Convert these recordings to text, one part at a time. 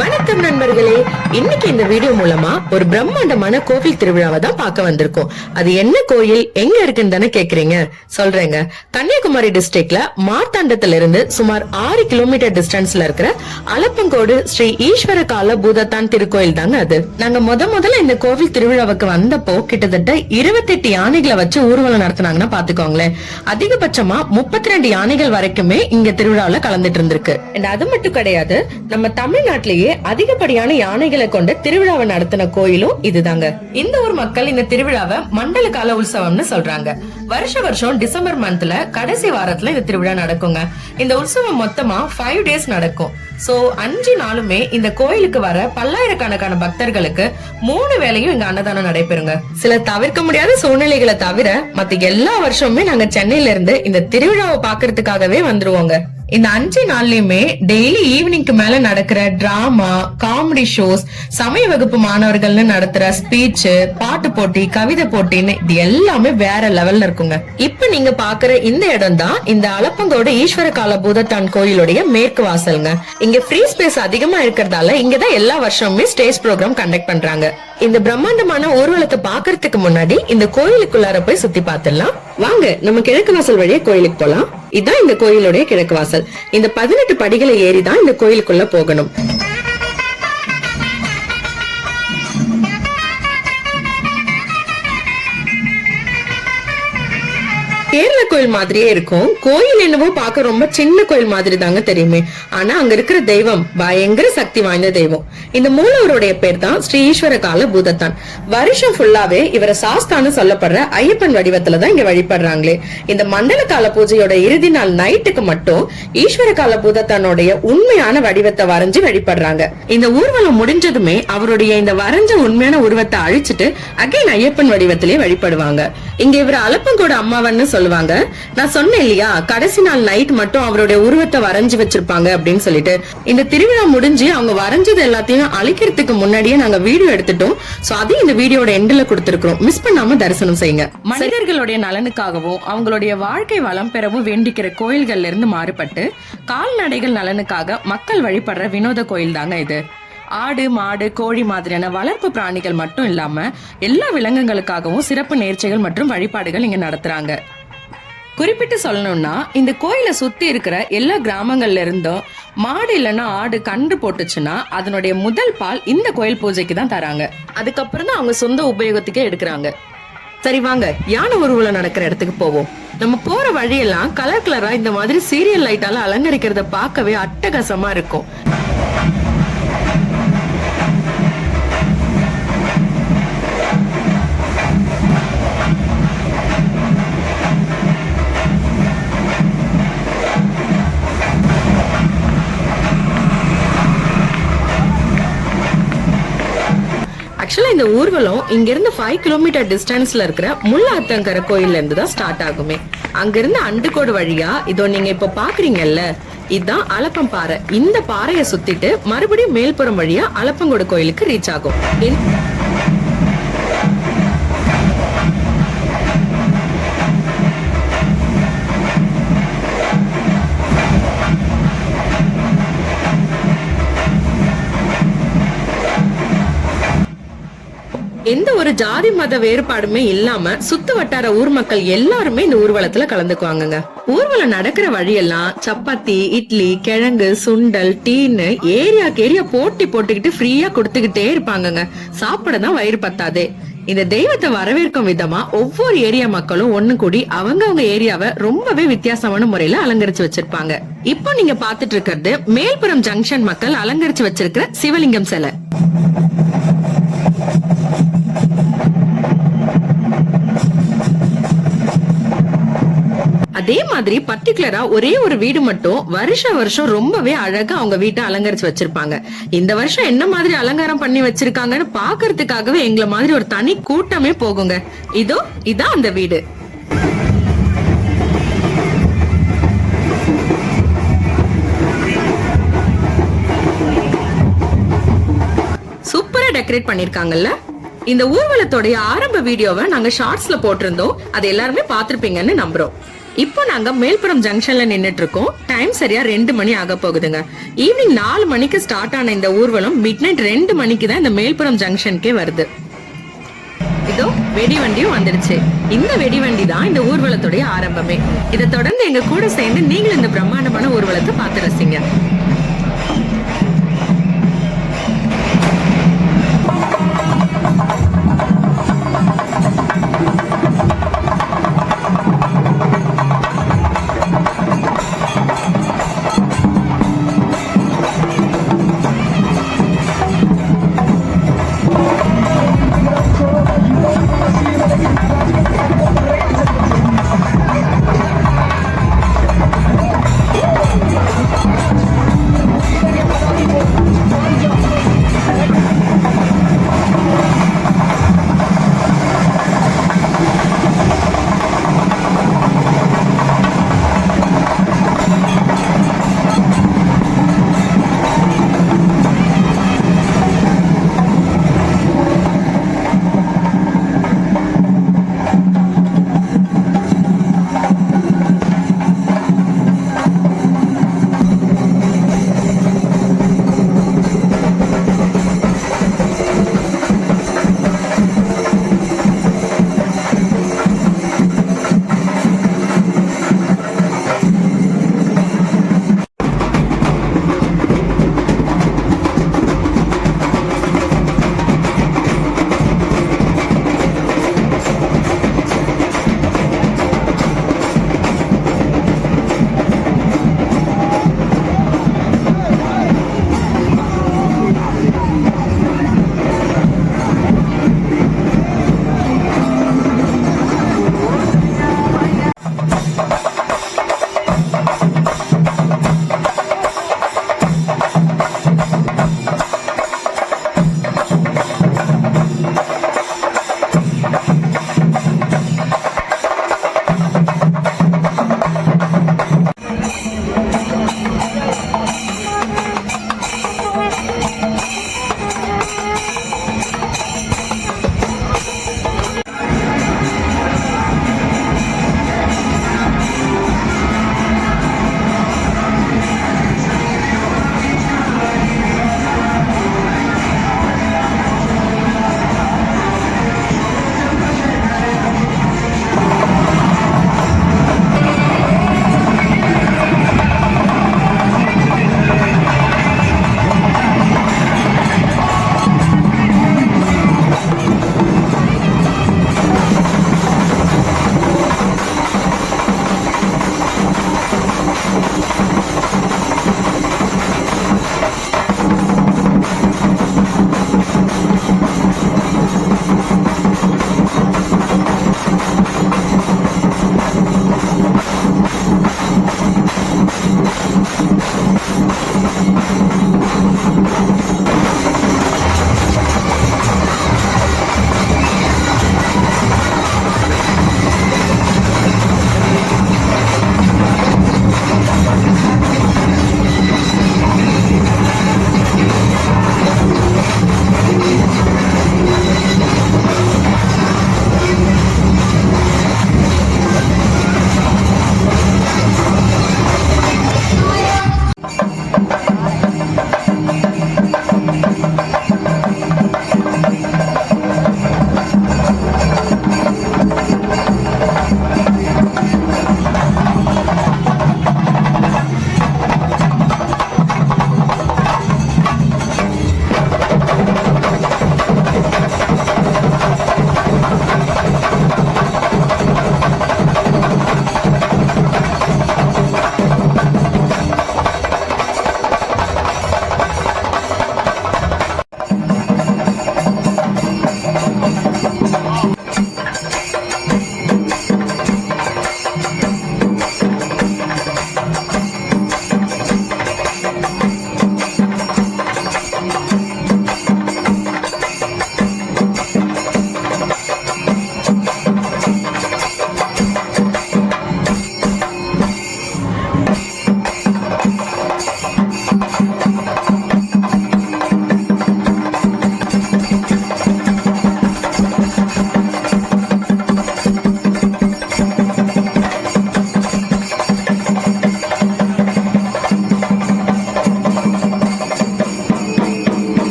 வணக்கம் நண்பர்களே, இன்னைக்கு இந்த வீடியோ மூலமா ஒரு பிரம்மாண்டமான கோவில் திருவிழாவை தான் பார்க்க வந்திருக்கோம். அது என்ன கோயில், எங்க இருக்குன்னு தானே கேக்குறீங்க. சொல்றேங்க. கன்னியாகுமரி டிஸ்ட்ரிக்ட்ல மார்த்தாண்டத்துல இருந்து சுமார் 6 கிலோமீட்டர் டிஸ்டன்ஸ்ல இருக்கிற அலப்பங்கோடு ஸ்ரீ ஈஸ்வர கால பூதத்தான் திருக்கோயில் தாங்க அது. நாங்க முதல்ல இந்த கோவில் திருவிழாவுக்கு வந்தப்போ கிட்டத்தட்ட 28 யானைகளை வச்சு ஊர்வலம் நடத்தினாங்கன்னா பாத்துக்கோங்களேன். அதிகபட்சமா 32 யானைகள் வரைக்குமே இங்க திருவிழாவில கலந்துட்டு இருந்திருக்கு. அது மட்டும் கிடையாது, நம்ம தமிழ்நாட்டிலேயே அதிகப்படியான யானைகளை கொண்ட திருவிழாவை நடத்தின கோயிலும் இதுதாங்க. இந்த ஊர் மக்கள் இந்த திருவிழாவை மண்டல கால உற்சவம்னு சொல்றாங்க. வருஷம் டிசம்பர் மந்த்ல கடைசி வாரத்துல இந்த திருவிழா நடக்குங்க. இந்த உற்சவம் மொத்தமா 5 days நடக்கும். சோ 5 நாளுமே இந்த கோயிலுக்கு வர பல்லாயிரக்கணக்கான பக்தர்களுக்கு 3 வேளையும் இங்க அன்னதானம் நடைபெறுங்க. சில தவிர்க்க முடியாத சூழ்நிலைகளை தவிர மத்த எல்லா வருஷமுமே நாங்க சென்னையில இருந்து இந்த திருவிழாவை பாக்குறதுக்காகவே வந்துருவோங்க. இந்த 5 நாள்லயுமே டெய்லி ஈவினிங்க்கு மேல நடக்கிற டிராமா, காமெடி ஷோஸ், சமய வகுப்பு மாணவர்கள்னு நடத்துற ஸ்பீச், பாட்டு போட்டி, கவிதை போட்டின்னு இது எல்லாமே வேற லெவல்ல இருக்குங்க. இப்ப நீங்க பாக்குற இந்த இடம் தான் இந்த அலப்பங்கோடு ஈஸ்வர கால பூதத்தான் கோயிலுடைய மேற்கு வாசல்ங்க. இங்க ஃப்ரீ ஸ்பேஸ் அதிகமா இருக்கிறதால இங்கதான் எல்லா வருஷமுமே ஸ்டேஜ் ப்ரோக்ராம் கண்டக்ட் பண்றாங்க. இந்த பிரம்மாண்டமான ஊர்வலத்தை பாக்குறதுக்கு முன்னாடி இந்த கோயிலுக்குள்ளார போய் சுத்தி பாத்துடலாம் வாங்க. நம்ம கிழக்கு வாசல் வழியா கோயிலுக்கு போலாம். இதான் இந்த கோயிலுடைய கிழக்கு வாசல். இந்த 18 படிகளை ஏறிதான் இந்த கோயிலுக்குள்ள போகணும். கேரள கோயில் மாதிரியே இருக்கும். கோயில் என்னவோ பார்க்க ரொம்ப சின்ன கோயில் மாதிரி தாங்க தெரியுமே. ஆனா அங்க இருக்கிற தெய்வம் பயங்கர சக்தி வாய்ந்த தெய்வம். இந்த மூலவருடைய பேர் தான் ஸ்ரீ ஈஸ்வர கால பூதத்தான். வருஷம் ஃபுல்லாவே இவரை சாஸ்தான்னு சொல்லப்படுற ஐயப்பன் வடிவத்துலதான் இங்க வழிபடுறாங்களே. இந்த மண்டல கால பூஜையோட இறுதி நாள் நைட்டுக்கு மட்டும் ஈஸ்வர கால பூதத்தானுடைய உண்மையான வடிவத்தை வரைஞ்சு வழிபடுறாங்க. இந்த ஊர்வலம் முடிஞ்சதுமே அவருடைய இந்த வரைஞ்ச உண்மையான உருவத்தை அழிச்சிட்டு அகைன் ஐயப்பன் வடிவத்திலே வழிபடுவாங்க. இங்க இவர் அலப்பங்கோடு அம்மாவன்னு சொல்லுவாங்க. நான் சொன்னேன் இல்லையா, கடைசி நாள் நைட் மட்டும் அவருடைய உருவத்தை வரைஞ்சு வச்சிருப்பாங்க அப்படின்னு சொல்லிட்டு. இந்த திருவிழா முடிஞ்சு அவங்க வரைஞ்சது எல்லாத்தையும் அழிக்கிறதுக்கு முன்னாடியே நாங்க வீடியோ எடுத்துட்டோம். சோ அதையும் இந்த வீடியோட எண்ட்ல கொடுத்திருக்கிறோம். மிஸ் பண்ணாம தரிசனம் செய்யுங்க. மனிதர்களுடைய நலனுக்காகவும் அவங்களுடைய வாழ்க்கை வளம் பெறவும் வேண்டிக்கிற கோயில்கள்ல இருந்து மாறுபட்டு கால்நடைகள் நலனுக்காக மக்கள் வழிபடுற வினோத கோயில் தாங்க இது. ஆடு, மாடு, கோழி மாதிரியான வளர்ப்பு பிராணிகள் மட்டும் இல்லாம எல்லா விலங்குகளுக்காகவும் சிறப்பு நேர்ச்சைகள் மற்றும் வழிபாடுகள் இங்க நடத்துறாங்க. குறிப்பிட்டு சொல்லணும்னா இந்த கோயிலை சுத்தி இருக்கிற எல்லா கிராமங்கள்ல இருந்தும் மாடு இல்லைன்னா ஆடு கன்று போட்டுச்சுன்னா அதனுடைய முதல் பால் இந்த கோயில் பூஜைக்கு தான் தராங்க. அதுக்கப்புறம் தான் அவங்க சொந்த உபயோகத்துக்கே எடுக்கிறாங்க. சரி வாங்க, யானை ஊர்வலம் நடக்கிற இடத்துக்கு போவோம். நம்ம போற வழியெல்லாம் கலர் கலரா இந்த மாதிரி சீரியல் லைட்டால அலங்கரிக்கிறத பார்க்கவே அட்டகாசமா இருக்கும். ஆக்சுவலா இந்த ஊர்வலம் இங்க இருந்து 5 கிலோமீட்டர் டிஸ்டன்ஸ்ல இருக்கிற முல்லாத்தங்கர கோயில்ல இருந்து தான் ஸ்டார்ட் ஆகுமே. அங்க இருந்து அண்டுகோடு வழியா இதோ நீங்க இப்ப பாக்குறீங்கல்ல, இதுதான் அலப்பம் பாறை. இந்த பாறையை சுத்திட்டு மறுபடியும் மேல்புறம் வழியா அலப்பங்கோடு கோயிலுக்கு ரீச் ஆகும். எந்த ஒரு ஜாதி மத வேறுபாடுமே இல்லாம சுத்து வட்டார ஊர் மக்கள் எல்லாருமே இந்த ஊர்வலத்துல கலந்துக்குவாங்க. ஊர்வலம் நடக்கிற வழியெல்லாம் சப்பாத்தி, இட்லி, கிழங்கு, சுண்டல், டீன்னு ஏரியாக்கு ஏரியா போட்டி போட்டுக்கிட்டு ஃப்ரீயா கொடுத்துக்கிட்டே இருப்பாங்க. சாப்பிடதான் வயிறு பத்தாதே. இந்த தெய்வத்தை வரவேற்கும் விதமா ஒவ்வொரு ஏரியா மக்களும் ஒண்ணு கூடி அவங்க ஏரியாவை ரொம்பவே வித்தியாசமான முறையில அலங்கரிச்சு வச்சிருப்பாங்க. இப்போ நீங்க பாத்துட்டு இருக்கிறது மேல்புறம் ஜங்ஷன் மக்கள் அலங்கரிச்சு வச்சிருக்கிற சிவலிங்கம் சிலை. அதே மாதிரி பர்டிகுலரா ஒரே ஒரு வீடு மட்டும் வருஷம் ரொம்பவே அழகா அவங்க வீட்டை அலங்கரிச்சு வச்சிருப்பாங்க. இந்த வருஷம் என்ன மாதிரி அலங்காரம் பண்ணி வச்சிருக்காங்கன்னு பாக்குறதுக்காகவே எங்களை மாதிரி ஒரு தனி கூட்டமே போகுங்க. இதான் அந்த வீடு. சூப்பரா டெக்கரேட் பண்ணிருக்காங்கல்ல. இந்த ஊர்வலத்தோடைய ஆரம்ப வீடியோவை நாங்க ஷார்ட்ஸ்ல போட்டிருந்தோம். அது எல்லாருமே பாத்திருப்பீங்கன்னு நம்புறோம். இப்போ நாங்க மேல்புறம் ஜங்ஷன்ல நின்னுட்டு இருக்கோம். டைம் சரியா 2 மணி ஆக போகுதுங்க. ஈவினிங் 4 மணிக்கு ஸ்டார்ட் ஆன இந்த ஊர்வலம் மிட் நைட் 2 மணிக்கு தான் இந்த மேல்புறம் ஜங்ஷனுக்கே வருது. இதோ வெடிவண்டியும் வந்துருச்சு. இந்த வெடிவண்டி தான் இந்த ஊர்வலத்துடைய ஆரம்பமே. இதை தொடர்ந்து எங்க கூட சேர்ந்து நீங்களும் இந்த பிரம்மாண்டமான ஊர்வலத்தை பார்த்து ரசிங்க.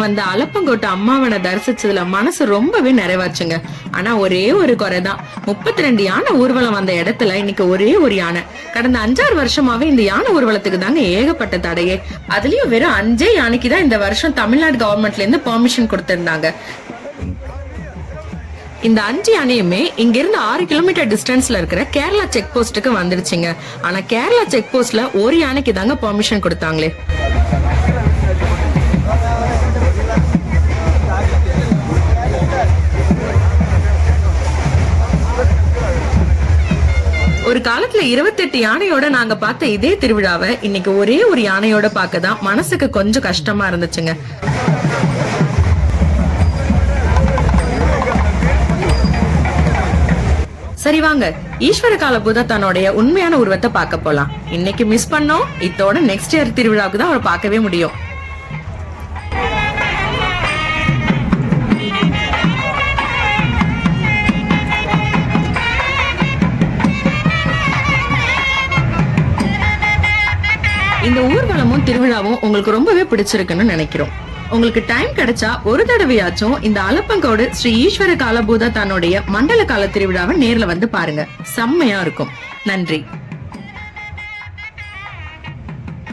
வந்த அலப்பங்கோட்டை அம்மாவனை தரிசிச்சதுல மனசு ரொம்பவே நிறைவாச்சுங்க. ஆனா ஒரே ஒரு குறைதான், 32 யானை ஊர்வலம் வந்த இடத்துல இன்னைக்கு ஒரே ஒரு யானை. கடந்த 5-6 வருஷமாவே இந்த யானை ஊர்வலத்துக்கு தாங்க ஏகப்பட்ட தடையே. அதுலயும் வெறும் 5 யானைக்கு தான் இந்த வருஷம் தமிழ்நாடு கவர்மெண்ட்ல இருந்து பெர்மிஷன் கொடுத்திருந்தாங்க. இந்த 5 யானையுமே இங்க இருந்து 6 கிலோமீட்டர் டிஸ்டன்ஸ்ல இருக்கிற கேரளா செக் போஸ்டுக்கு வந்துருச்சுங்க. ஆனா கேரளா செக் போஸ்ட்ல ஒரு யானைக்கு தாங்க பெர்மிஷன் கொடுத்தாங்களே. ஒரு காலத்துல 28 யானையோட நாங்க பார்த்த இதே திருவிழாவை இன்னைக்கு ஒரே ஒரு யானையோட பார்க்கதான் மனசுக்கு கொஞ்சம் கஷ்டமா இருந்துச்சுங்க. சரி வாங்க, ஈஸ்வர காலபூதா தன்னுடைய உண்மையான உருவத்தை பார்க்க போலாம். இன்னைக்கு மிஸ் பண்ணோம், இதோட நெக்ஸ்ட் இயர் திருவிழாவுக்கு தான் அவரை பார்க்கவே முடியும். இந்த ஊர்வலமும் திருவிழாவும் உங்களுக்கு ரொம்பவே பிடிச்சிருக்குன்னு நினைக்கிறோம். உங்களுக்கு டைம் கிடைச்சா ஒரு தடவையாச்சும் இந்த அலப்பங்கோடு ஸ்ரீ ஈஸ்வர காலபூதா தன்னுடைய மண்டல கால திருவிழாவை நேர்ல வந்து பாருங்க. செம்மையா இருக்கும். நன்றி.